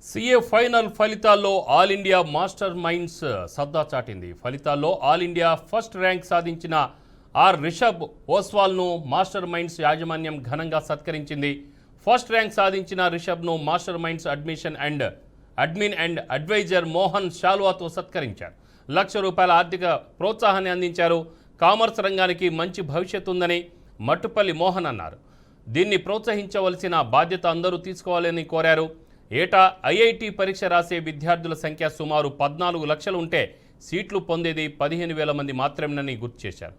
CA final ఫలితాల్లో all India Master Minds సత్తా చాటింది. ఫలితాల్లో ఆల్ ఇండియా ఫస్ట్ ర్యాంక్ సాధించిన ఆర్ రిషబ్ ఓస్వాల్ను మాస్టర్ మైండ్స్ యాజమాన్యం ఘనంగా సత్కరించింది. ఫస్ట్ ర్యాంక్ సాధించిన రిషబ్ను Master Minds admin and advisor Mohan షాల్వాతో సత్కరించారు. ₹1,00,000 ఆర్థిక ప్రోత్సాహాన్ని అందించారు. కామర్స్ రంగానికి మంచి భవిష్యత్తు ఉందని మట్టుపల్లి మోహన్ అన్నారు. దీన్ని ప్రోత్సహించవలసిన బాధ్యత అందరూ తీసుకోవాలని కోరారు. ఏటా ఐఐటి పరీక్ష రాసే విద్యార్థుల సంఖ్య సుమారు 14 లక్షలు ఉంటే సీట్లు పొందేది 15,000 మంది మాత్రమేనని గుర్తు చేశారు.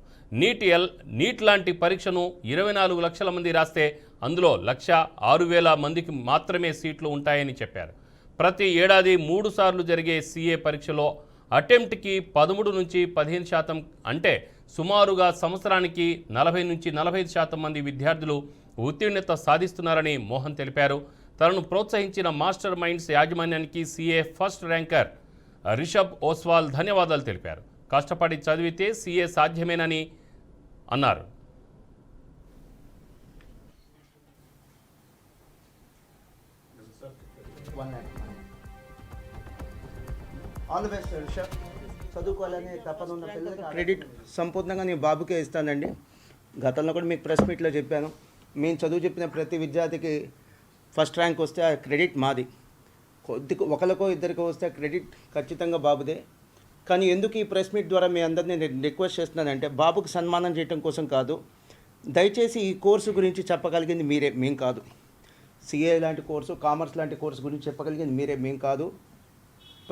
నీట్ లాంటి పరీక్షను 24 లక్షల మంది రాస్తే అందులో 1,06,000 మందికి మాత్రమే సీట్లు ఉంటాయని చెప్పారు. ప్రతి ఏడాది 3 సార్లు జరిగే సీఏ పరీక్షలో అటెంప్ట్కి 13 నుంచి 15% అంటే సుమారుగా సంవత్సరానికి 40 నుంచి 45% మంది విద్యార్థులు ఉత్తీర్ణత సాధిస్తున్నారని మోహన్ తెలిపారు. తనను ప్రోత్సహించిన మాస్టర్ మైండ్స్ యాజమాన్యానికి CA first ranker Rishabh Oswal ధన్యవాదాలు తెలిపారు. కష్టపడి చదివితే సీఏ సాధ్యమేనని అన్నారు. All the best Rishabh. చదువుకోవాలనే తపన ఉన్న పిల్లలకి క్రెడిట్ సంపూర్ణంగా నేను బాబుకే ఇస్తానండి. గతంలో కూడా మీకు ప్రెస్ మీట్లో చెప్పాను, మేము చదువు చెప్పిన ప్రతి విద్యార్థికి ఫస్ట్ ర్యాంక్ వస్తే ఆ క్రెడిట్ మాది. ఒకరికో ఇద్దరికో వస్తే ఆ క్రెడిట్ ఖచ్చితంగా బాబుదే. కానీ ఎందుకు ఈ ప్రెస్ మీట్ ద్వారా మీ అందరినీ నేను రిక్వెస్ట్ చేస్తున్నానంటే, బాబుకు సన్మానం చేయడం కోసం కాదు, దయచేసి ఈ కోర్సు గురించి చెప్పగలిగింది మీరే, మేం కాదు. సిఏ లాంటి కోర్సు, కామర్స్ లాంటి కోర్సు గురించి చెప్పగలిగింది మీరే, మేం కాదు.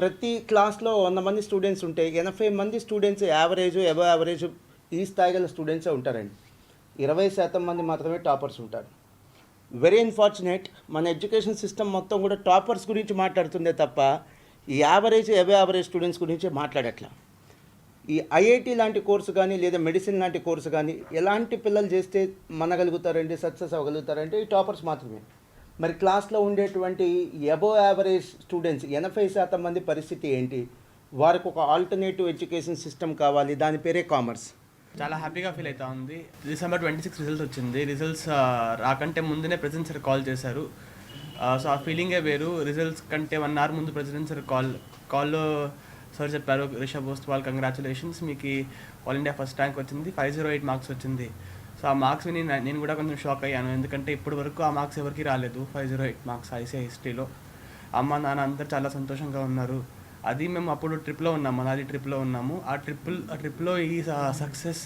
ప్రతి క్లాస్లో 100 మంది స్టూడెంట్స్ ఉంటే 80 మంది స్టూడెంట్స్ యావరేజ్ అబవ్ యావరేజ్ ఈ స్థాయి గల స్టూడెంట్సే ఉంటారండి. 20% మంది మాత్రమే టాపర్స్ ఉంటారు. వెరీ అన్ఫార్చునేట్, మన ఎడ్యుకేషన్ సిస్టమ్ మొత్తం కూడా టాపర్స్ గురించి మాట్లాడుతుందే తప్ప ఈ యావరేజ్ అబవ్ యావరేజ్ స్టూడెంట్స్ గురించి మాట్లాడట్లా. ఈ ఐఐటి లాంటి కోర్సు కానీ లేదా మెడిసిన్ లాంటి కోర్సు కానీ ఎలాంటి పిల్లలు చేస్తే మనగలుగుతారండి, సక్సెస్ అవ్వగలుగుతారంటే ఈ టాపర్స్ మాత్రమే. మరి క్లాస్లో ఉండేటువంటి అబవ్ యావరేజ్ స్టూడెంట్స్ 80% మంది పరిస్థితి ఏంటి? వారికి ఒక ఆల్టర్నేటివ్ ఎడ్యుకేషన్ సిస్టమ్ కావాలి, దాని పేరే కామర్స్. చాలా హ్యాపీగా ఫీల్ అవుతా ఉంది. December 26 రిజల్ట్స్ వచ్చింది. రిజల్ట్స్ రాకంటే ముందునే ప్రెసిడెంట్ సార్ కాల్ చేశారు. సో ఆ ఫీలింగే వేరు. రిజల్ట్స్ కంటే 1 అవర్ ముందు ప్రెసిడెంట్ సార్ కాల్లో సార్ చెప్పారు, రిషబ్ ఓస్వాల్ కంగ్రాచులేషన్స్, మీకు ఆల్ ఇండియా ఫస్ట్ ర్యాంక్ వచ్చింది, 508 మార్క్స్ వచ్చింది. సో ఆ మార్క్స్ విని నేను కూడా కొంచెం షాక్ అయ్యాను. ఎందుకంటే ఇప్పటి వరకు ఆ మార్క్స్ ఎవరికి రాలేదు, 508 మార్క్స్ ఐసీఐ హిస్టరీలో. అమ్మ నాన్న అందరు చాలా సంతోషంగా ఉన్నారు. అది మేము అప్పుడు ట్రిప్లో ఉన్నాము, మనాలి ట్రిప్లో ఉన్నాము. ఆ ట్రిప్లో ఈ సక్సెస్